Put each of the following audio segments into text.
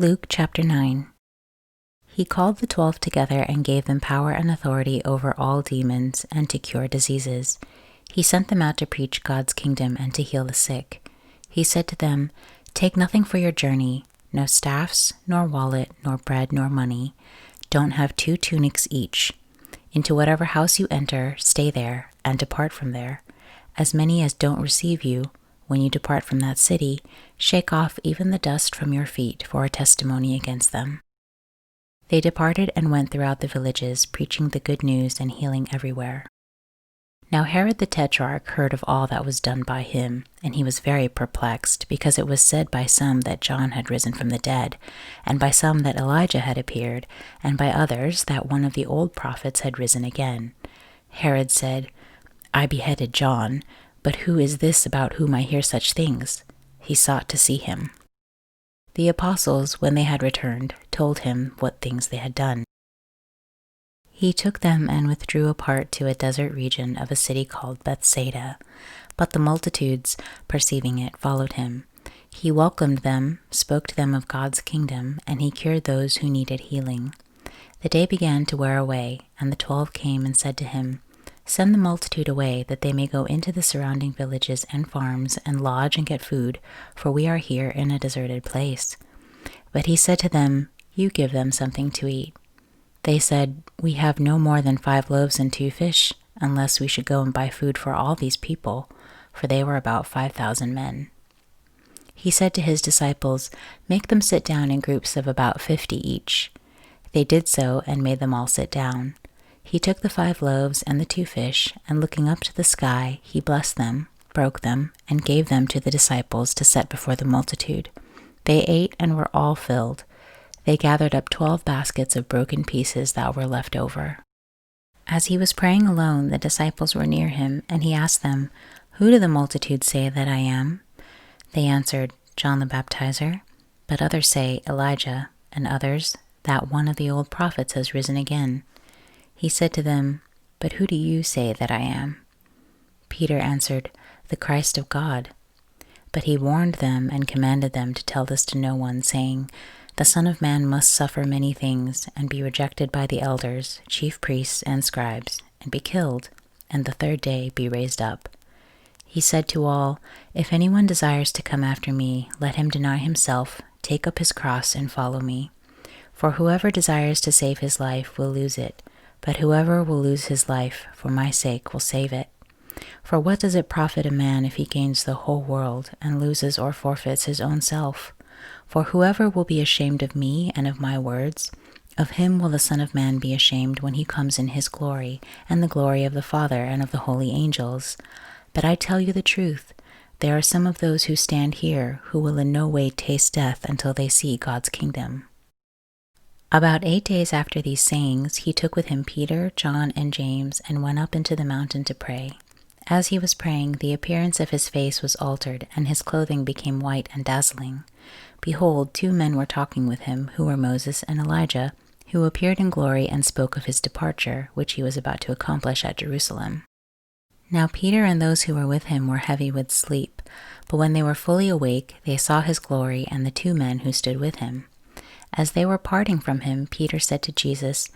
Luke chapter 9. He called the 12 together and gave them power and authority over all demons and to cure diseases. He sent them out to preach God's kingdom and to heal the sick. He said to them, "Take nothing for your journey, no staffs, nor wallet, nor bread, nor money. Don't have 2 tunics each. Into whatever house you enter, stay there, and depart from there. As many as don't receive you, when you depart from that city, shake off even the dust from your feet for a testimony against them." They departed and went throughout the villages, preaching the good news and healing everywhere. Now Herod the Tetrarch heard of all that was done by him, and he was very perplexed, because it was said by some that John had risen from the dead, and by some that Elijah had appeared, and by others that one of the old prophets had risen again. Herod said, "I beheaded John, but who is this about whom I hear such things?" He sought to see him. The apostles, when they had returned, told him what things they had done. He took them and withdrew apart to a desert region of a city called Bethsaida. But the multitudes, perceiving it, followed him. He welcomed them, spoke to them of God's kingdom, and he cured those who needed healing. The day began to wear away, and the 12 came and said to him, "Send the multitude away, that they may go into the surrounding villages and farms and lodge and get food, for we are here in a deserted place." But he said to them, "You give them something to eat." They said, "We have no more than 5 loaves and 2 fish, unless we should go and buy food for all these people," for they were about 5,000 men. He said to his disciples, "Make them sit down in groups of about 50 each." They did so and made them all sit down. He took the 5 loaves and the 2 fish, and looking up to the sky, he blessed them, broke them, and gave them to the disciples to set before the multitude. They ate and were all filled. They gathered up 12 baskets of broken pieces that were left over. As he was praying alone, the disciples were near him, and he asked them, "Who do the multitude say that I am?" They answered, "John the Baptizer, but others say Elijah, and others that one of the old prophets has risen again." He said to them, "But who do you say that I am?" Peter answered, "The Christ of God." But he warned them and commanded them to tell this to no one, saying, "The Son of Man must suffer many things, and be rejected by the elders, chief priests, and scribes, and be killed, and the 3rd day be raised up." He said to all, "If anyone desires to come after me, let him deny himself, take up his cross, and follow me. For whoever desires to save his life will lose it, but whoever will lose his life for my sake will save it. For what does it profit a man if he gains the whole world and loses or forfeits his own self? For whoever will be ashamed of me and of my words, of him will the Son of Man be ashamed when he comes in his glory, and the glory of the Father and of the holy angels. But I tell you the truth, there are some of those who stand here who will in no way taste death until they see God's kingdom." About 8 days after these sayings, he took with him Peter, John, and James, and went up into the mountain to pray. As he was praying, the appearance of his face was altered, and his clothing became white and dazzling. Behold, 2 men were talking with him, who were Moses and Elijah, who appeared in glory and spoke of his departure, which he was about to accomplish at Jerusalem. Now Peter and those who were with him were heavy with sleep, but when they were fully awake, they saw his glory and the 2 men who stood with him. As they were parting from him, Peter said to Jesus,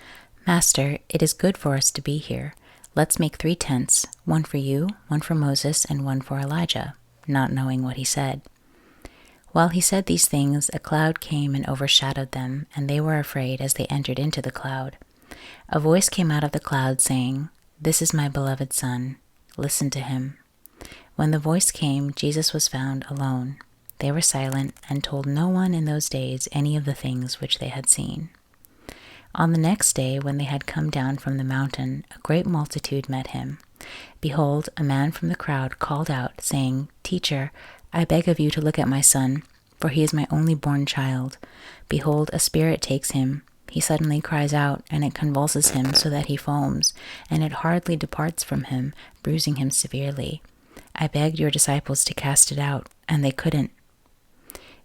"Master, it is good for us to be here. Let's make 3 tents, one for you, one for Moses, and one for Elijah," not knowing what he said. While he said these things, a cloud came and overshadowed them, and they were afraid as they entered into the cloud. A voice came out of the cloud saying, "This is my beloved Son. Listen to him." When the voice came, Jesus was found alone. They were silent and told no one in those days any of the things which they had seen. On the next day, when they had come down from the mountain, a great multitude met him. Behold, a man from the crowd called out, saying, "Teacher, I beg of you to look at my son, for he is my only born child. Behold, a spirit takes him. He suddenly cries out, and it convulses him so that he foams, and it hardly departs from him, bruising him severely. I begged your disciples to cast it out, and they couldn't."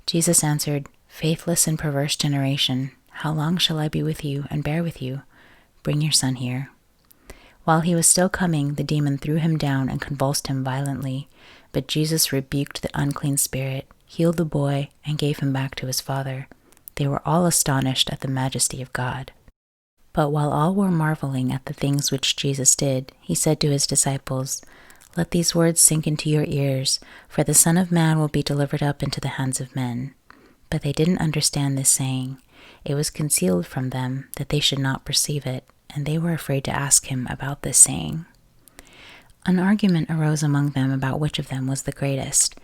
Jesus answered, "Faithless and perverse generation, how long shall I be with you and bear with you? Bring your son here." While he was still coming, the demon threw him down and convulsed him violently. But Jesus rebuked the unclean spirit, healed the boy, and gave him back to his father. They were all astonished at the majesty of God. But while all were marveling at the things which Jesus did, he said to his disciples, "Let these words sink into your ears, for the Son of Man will be delivered up into the hands of men." But they didn't understand this saying. It was concealed from them that they should not perceive it, and they were afraid to ask him about this saying. An argument arose among them about which of them was the greatest.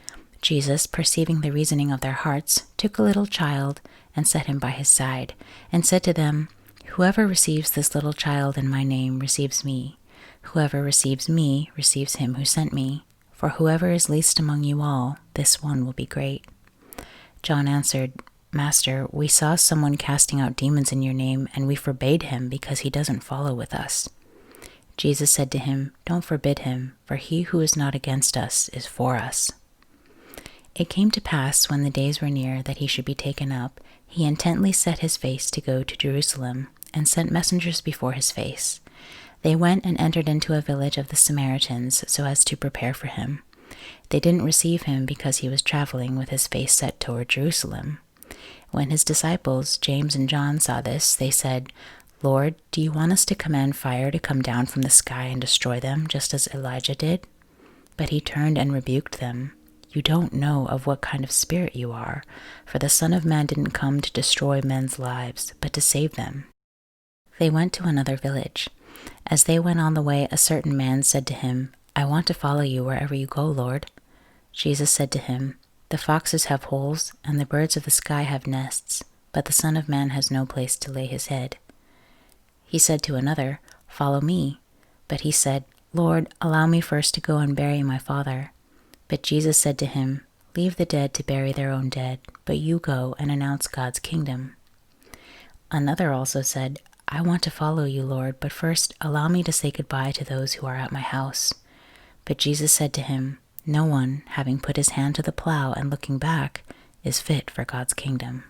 Jesus, perceiving the reasoning of their hearts, took a little child and set him by his side, and said to them, "Whoever receives this little child in my name receives me. Whoever receives me receives him who sent me. For whoever is least among you all, this one will be great." John answered, "Master, we saw someone casting out demons in your name, and we forbade him because he doesn't follow with us." Jesus said to him, "Don't forbid him, for he who is not against us is for us." It came to pass, when the days were near that he should be taken up, he intently set his face to go to Jerusalem, and sent messengers before his face. They went and entered into a village of the Samaritans, so as to prepare for him. They didn't receive him because he was traveling with his face set toward Jerusalem. When his disciples, James and John, saw this, they said, "Lord, do you want us to command fire to come down from the sky and destroy them, just as Elijah did?" But he turned and rebuked them. "You don't know of what kind of spirit you are, for the Son of Man didn't come to destroy men's lives, but to save them." They went to another village. As they went on the way, a certain man said to him, "I want to follow you wherever you go, Lord." Jesus said to him, "The foxes have holes, and the birds of the sky have nests, but the Son of Man has no place to lay his head." He said to another, "Follow me." But he said, "Lord, allow me first to go and bury my father." But Jesus said to him, "Leave the dead to bury their own dead, but you go and announce God's kingdom." Another also said, "I want to follow you, Lord, but first allow me to say goodbye to those who are at my house." But Jesus said to him, "No one, having put his hand to the plow and looking back, is fit for God's kingdom."